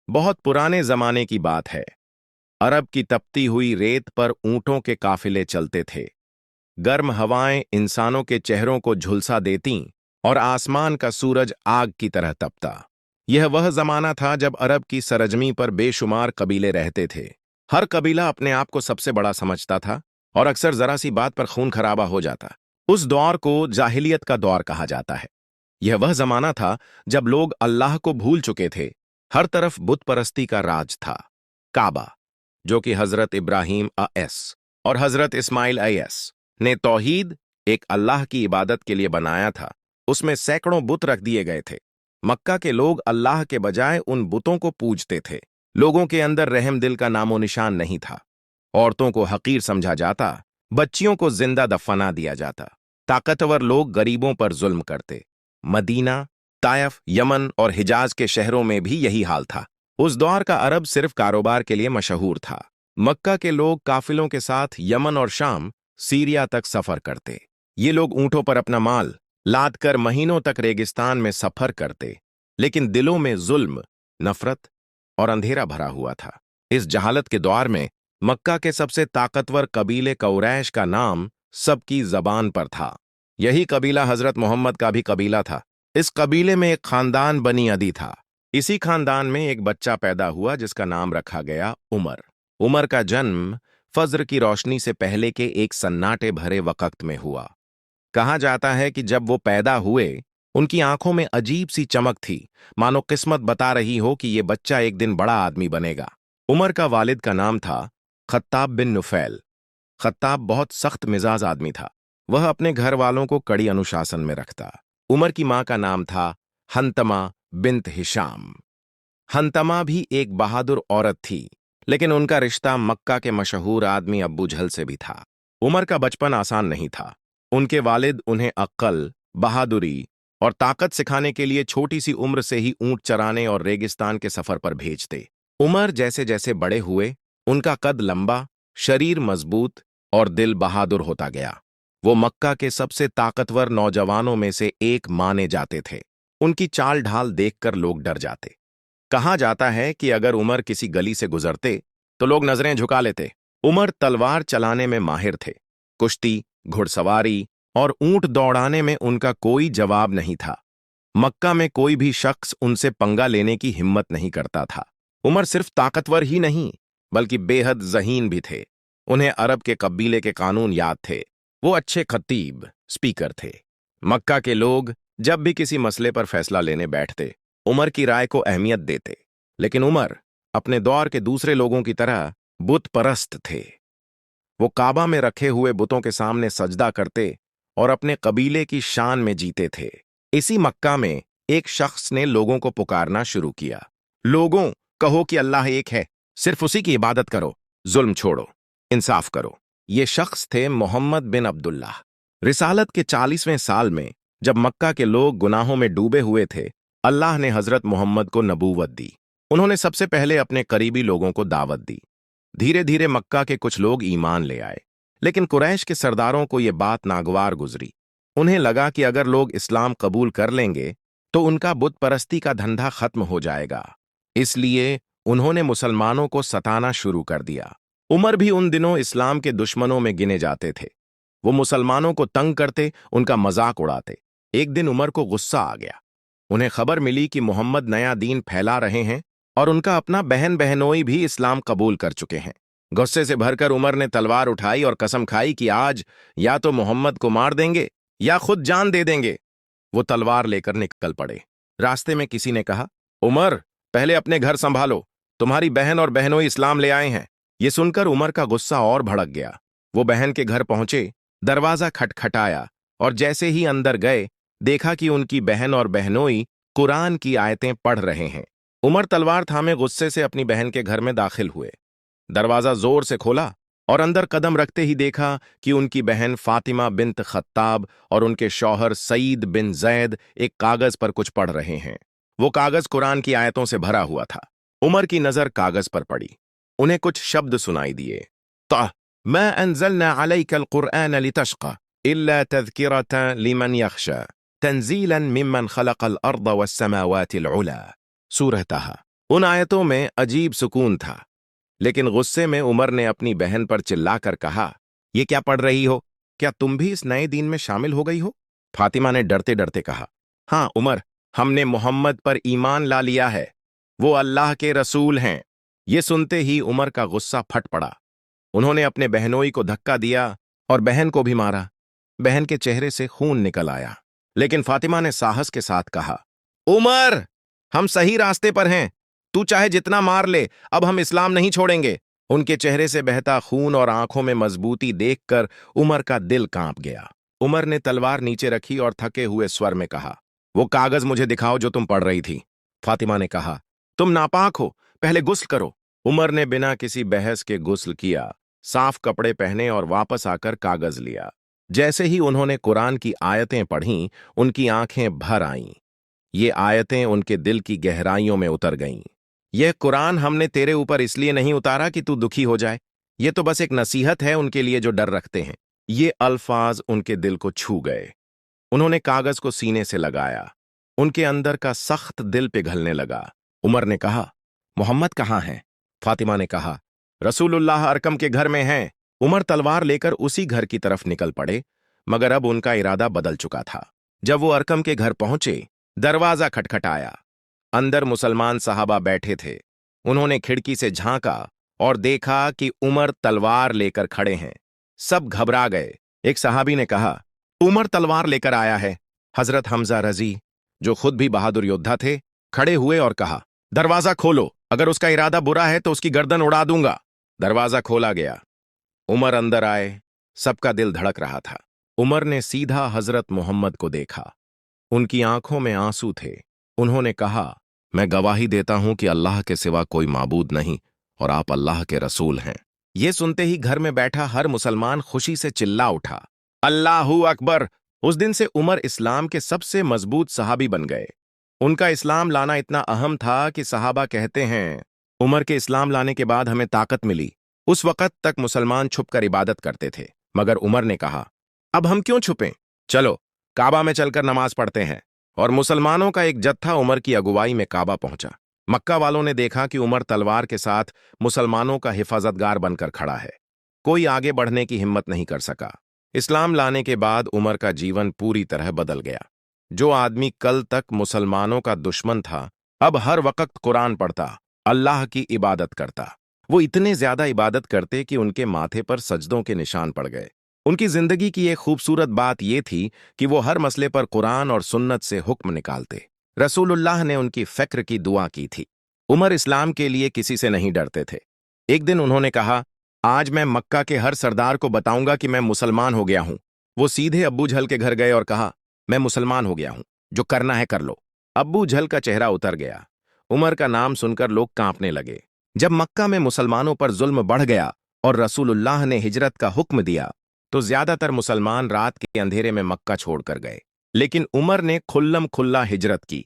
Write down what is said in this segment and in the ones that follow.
बहुत पुराने जमाने की बात है। अरब की तपती हुई रेत पर ऊंटों के काफिले चलते थे। गर्म हवाएं इंसानों के चेहरों को झुलसा देतीं और आसमान का सूरज आग की तरह तपता। यह वह जमाना था जब अरब की सरजमी पर बेशुमार कबीले रहते थे। हर कबीला अपने आप को सबसे बड़ा समझता था और अक्सर जरा सी बात पर खून खराबा हो जाता। उस दौर को जाहिलियत का दौर कहा जाता है। यह वह जमाना था जब लोग अल्लाह को भूल चुके थे। हर तरफ बुत परस्ती का राज था। काबा, जो कि हजरत इब्राहिम आ.एस. और हजरत इस्माइल आ.एस. ने तौहीद, एक अल्लाह की इबादत के लिए बनाया था, उसमें सैकड़ों बुत रख दिए गए थे। मक्का के लोग अल्लाह के बजाय उन बुतों को पूजते थे। लोगों के अंदर रहम दिल का नामो निशान नहीं था। औरतों को हकीर समझा जाता, बच्चियों को जिंदा दफना दिया जाता। ताकतवर लोग गरीबों पर जुल्म करते। मदीना, तायफ, यमन और हिजाज के शहरों में भी यही हाल था। उस दौर का अरब सिर्फ कारोबार के लिए मशहूर था। मक्का के लोग काफिलों के साथ यमन और शाम, सीरिया तक सफर करते। ये लोग ऊंटों पर अपना माल लाद कर महीनों तक रेगिस्तान में सफर करते, लेकिन दिलों में जुल्म, नफरत और अंधेरा भरा हुआ था। इस जहालत के दौर में मक्का के सबसे ताकतवर कबीले कुरैश का नाम सबकी जबान पर था। यही कबीला हजरत मोहम्मद का भी कबीला था। इस कबीले में एक खानदान बनी अदी था। इसी खानदान में एक बच्चा पैदा हुआ जिसका नाम रखा गया उमर। उमर का जन्म फज्र की रोशनी से पहले के एक सन्नाटे भरे वक्त में हुआ। कहा जाता है कि जब वो पैदा हुए, उनकी आंखों में अजीब सी चमक थी, मानो किस्मत बता रही हो कि ये बच्चा एक दिन बड़ा आदमी बनेगा। उमर का वालिद का नाम था खत्ताब बिन नुफैल। खत्ताब बहुत सख्त मिजाज आदमी था। वह अपने घर वालों को कड़ी अनुशासन में रखता। उमर की मां का नाम था हंतमा बिन्त हिशाम। हंतमा भी एक बहादुर औरत थी, लेकिन उनका रिश्ता मक्का के मशहूर आदमी अब्बू झल से भी था। उमर का बचपन आसान नहीं था। उनके वालिद उन्हें अक्ल, बहादुरी और ताकत सिखाने के लिए छोटी सी उम्र से ही ऊंट चराने और रेगिस्तान के सफर पर भेजते। उमर जैसे जैसे बड़े हुए, उनका कद लंबा, शरीर मजबूत और दिल बहादुर होता गया। वो मक्का के सबसे ताकतवर नौजवानों में से एक माने जाते थे। उनकी चाल ढाल देखकर लोग डर जाते। कहा जाता है कि अगर उमर किसी गली से गुजरते तो लोग नजरें झुका लेते। उमर तलवार चलाने में माहिर थे। कुश्ती, घुड़सवारी और ऊंट दौड़ाने में उनका कोई जवाब नहीं था। मक्का में कोई भी शख्स उनसे पंगा लेने की हिम्मत नहीं करता था। उमर सिर्फ ताकतवर ही नहीं, बल्कि बेहद ज़हीन भी थे। उन्हें अरब के कबीले के कानून याद थे। वो अच्छे खतीब, स्पीकर थे। मक्का के लोग जब भी किसी मसले पर फैसला लेने बैठते, उमर की राय को अहमियत देते। लेकिन उमर अपने दौर के दूसरे लोगों की तरह बुत परस्त थे। वो काबा में रखे हुए बुतों के सामने सजदा करते और अपने कबीले की शान में जीते थे। इसी मक्का में एक शख्स ने लोगों को पुकारना शुरू किया, लोगों, कहो कि अल्लाह एक है, सिर्फ उसी की इबादत करो, जुल्म छोड़ो, इंसाफ करो। ये शख्स थे मोहम्मद बिन अब्दुल्लाह। रिसालत के 40वें साल में जब मक्का के लोग गुनाहों में डूबे हुए थे, अल्लाह ने हजरत मोहम्मद को नबूवत दी। उन्होंने सबसे पहले अपने करीबी लोगों को दावत दी। धीरे धीरे मक्का के कुछ लोग ईमान ले आए, लेकिन कुरैश के सरदारों को यह बात नागवार गुजरी। उन्हें लगा कि अगर लोग इस्लाम कबूल कर लेंगे तो उनका बुत परस्ती का धंधा खत्म हो जाएगा। इसलिए उन्होंने मुसलमानों को सताना शुरू कर दिया। उमर भी उन दिनों इस्लाम के दुश्मनों में गिने जाते थे। वो मुसलमानों को तंग करते, उनका मजाक उड़ाते। एक दिन उमर को गुस्सा आ गया। उन्हें खबर मिली कि मोहम्मद नया दीन फैला रहे हैं और उनका अपना बहन बहनोई भी इस्लाम कबूल कर चुके हैं। गुस्से से भरकर उमर ने तलवार उठाई और कसम खाई कि आज या तो मोहम्मद को मार देंगे या खुद जान दे देंगे। वो तलवार लेकर निकल पड़े। रास्ते में किसी ने कहा, उमर, पहले अपने घर संभालो, तुम्हारी बहन और बहनोई इस्लाम ले आए हैं। ये सुनकर उमर का गुस्सा और भड़क गया। वो बहन के घर पहुंचे, दरवाजा खटखटाया और जैसे ही अंदर गए, देखा कि उनकी बहन और बहनोई कुरान की आयतें पढ़ रहे हैं। उमर तलवार थामे गुस्से से अपनी बहन के घर में दाखिल हुए। दरवाजा जोर से खोला और अंदर कदम रखते ही देखा कि उनकी बहन फातिमा बिन्त खत्ताब और उनके शौहर सईद बिन जैद एक कागज पर कुछ पढ़ रहे हैं। वो कागज कुरान की आयतों से भरा हुआ था। उमर की नजर कागज पर पड़ी। उन्हें कुछ शब्द सुनाई दिए, मा अंज़लना अलैकल कुरआन लितश्क़ा इल्ला तज़किरतन लिमन यख़शा तंज़ीलन मिम्मन ख़लक़ल अर्द वस्समावातिल उला। सूरह तहा। उन आयतों में अजीब सुकून था, लेकिन गुस्से में उमर ने अपनी बहन पर चिल्लाकर कहा, ये क्या पढ़ रही हो? क्या तुम भी इस नए दीन में शामिल हो गई हो? फातिमा ने डरते डरते कहा, हाँ उमर, हमने मोहम्मद पर ईमान ला लिया है, वो अल्लाह के रसूल हैं। ये सुनते ही उमर का गुस्सा फट पड़ा। उन्होंने अपने बहनोई को धक्का दिया और बहन को भी मारा। बहन के चेहरे से खून निकल आया, लेकिन फातिमा ने साहस के साथ कहा, उमर, हम सही रास्ते पर हैं, तू चाहे जितना मार ले, अब हम इस्लाम नहीं छोड़ेंगे। उनके चेहरे से बहता खून और आंखों में मजबूती देखकर उमर का दिल कांप गया। उमर ने तलवार नीचे रखी और थके हुए स्वर में कहा, वो कागज मुझे दिखाओ जो तुम पढ़ रही थी। फातिमा ने कहा, तुम नापाक हो, पहले गुस्ल करो। उमर ने बिना किसी बहस के गुस्ल किया, साफ कपड़े पहने और वापस आकर कागज लिया। जैसे ही उन्होंने कुरान की आयतें पढ़ीं, उनकी आंखें भर आईं। ये आयतें उनके दिल की गहराइयों में उतर गईं। यह कुरान हमने तेरे ऊपर इसलिए नहीं उतारा कि तू दुखी हो जाए, ये तो बस एक नसीहत है उनके लिए जो डर रखते हैं। ये अल्फाज उनके दिल को छू गए। उन्होंने कागज को सीने से लगाया। उनके अंदर का सख्त दिल पिघलने लगा। उमर ने कहा, मोहम्मद कहाँ हैं? फातिमा ने कहा, रसूलुल्लाह अरकम के घर में हैं। उमर तलवार लेकर उसी घर की तरफ निकल पड़े, मगर अब उनका इरादा बदल चुका था। जब वो अरकम के घर पहुंचे, दरवाजा खटखटाया। अंदर मुसलमान साहबा बैठे थे। उन्होंने खिड़की से झांका और देखा कि उमर तलवार लेकर खड़े हैं। सब घबरा गए। एक सहाबी ने कहा, उमर तलवार लेकर आया है। हजरत हमजा रजी, जो खुद भी बहादुर योद्धा थे, खड़े हुए और कहा, दरवाजा खोलो, अगर उसका इरादा बुरा है तो उसकी गर्दन उड़ा दूंगा। दरवाजा खोला गया। उमर अंदर आए। सबका दिल धड़क रहा था। उमर ने सीधा हजरत मोहम्मद को देखा। उनकी आंखों में आंसू थे। उन्होंने कहा, मैं गवाही देता हूं कि अल्लाह के सिवा कोई माबूद नहीं और आप अल्लाह के रसूल हैं। ये सुनते ही घर में बैठा हर मुसलमान खुशी से चिल्ला उठा, अल्लाहू अकबर। उस दिन से उमर इस्लाम के सबसे मजबूत सहाबी बन गए। उनका इस्लाम लाना इतना अहम था कि सहाबा कहते हैं, उमर के इस्लाम लाने के बाद हमें ताकत मिली। उस वक़्त तक मुसलमान छुपकर इबादत करते थे, मगर उमर ने कहा, अब हम क्यों छुपें? चलो काबा में चलकर नमाज पढ़ते हैं। और मुसलमानों का एक जत्था उमर की अगुवाई में काबा पहुंचा। मक्का वालों ने देखा कि उमर तलवार के साथ मुसलमानों का हिफाजतगार बनकर खड़ा है। कोई आगे बढ़ने की हिम्मत नहीं कर सका। इस्लाम लाने के बाद उमर का जीवन पूरी तरह बदल गया। जो आदमी कल तक मुसलमानों का दुश्मन था, अब हर वक्त कुरान पढ़ता, अल्लाह की इबादत करता। वो इतने ज्यादा इबादत करते कि उनके माथे पर सजदों के निशान पड़ गए। उनकी जिंदगी की एक खूबसूरत बात यह थी कि वो हर मसले पर कुरान और सुन्नत से हुक्म निकालते। रसूलुल्लाह ने उनकी फ़िक्र की दुआ की थी। उमर इस्लाम के लिए किसी से नहीं डरते थे। एक दिन उन्होंने कहा, आज मैं मक्का के हर सरदार को बताऊंगा कि मैं मुसलमान हो गया हूं। वो सीधे अब्बू झल के घर गए और कहा, मैं मुसलमान हो गया हूं, जो करना है कर लो। अब्बू झल का चेहरा उतर गया। उमर का नाम सुनकर लोग कांपने लगे। जब मक्का में मुसलमानों पर जुल्म बढ़ गया और रसूलुल्लाह ने हिजरत का हुक्म दिया, तो ज्यादातर मुसलमान रात के अंधेरे में मक्का छोड़कर गए। लेकिन उमर ने खुल्लम खुल्ला हिजरत की।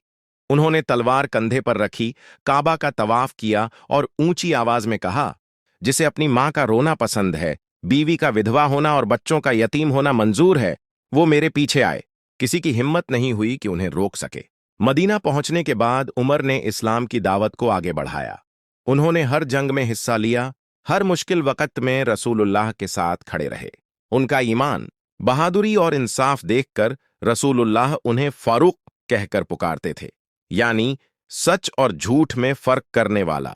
उन्होंने तलवार कंधे पर रखी, काबा का तवाफ किया और ऊंची आवाज में कहा, जिसे अपनी मां का रोना पसंद है, बीवी का विधवा होना और बच्चों का यतीम होना मंजूर है, वो मेरे पीछे आए। किसी की हिम्मत नहीं हुई कि उन्हें रोक सके। मदीना पहुंचने के बाद उमर ने इस्लाम की दावत को आगे बढ़ाया। उन्होंने हर जंग में हिस्सा लिया, हर मुश्किल वक़्त में रसूलुल्लाह के साथ खड़े रहे। उनका ईमान, बहादुरी और इंसाफ देखकर रसूलुल्लाह उन्हें फारूक कहकर पुकारते थे, यानी सच और झूठ में फर्क करने वाला।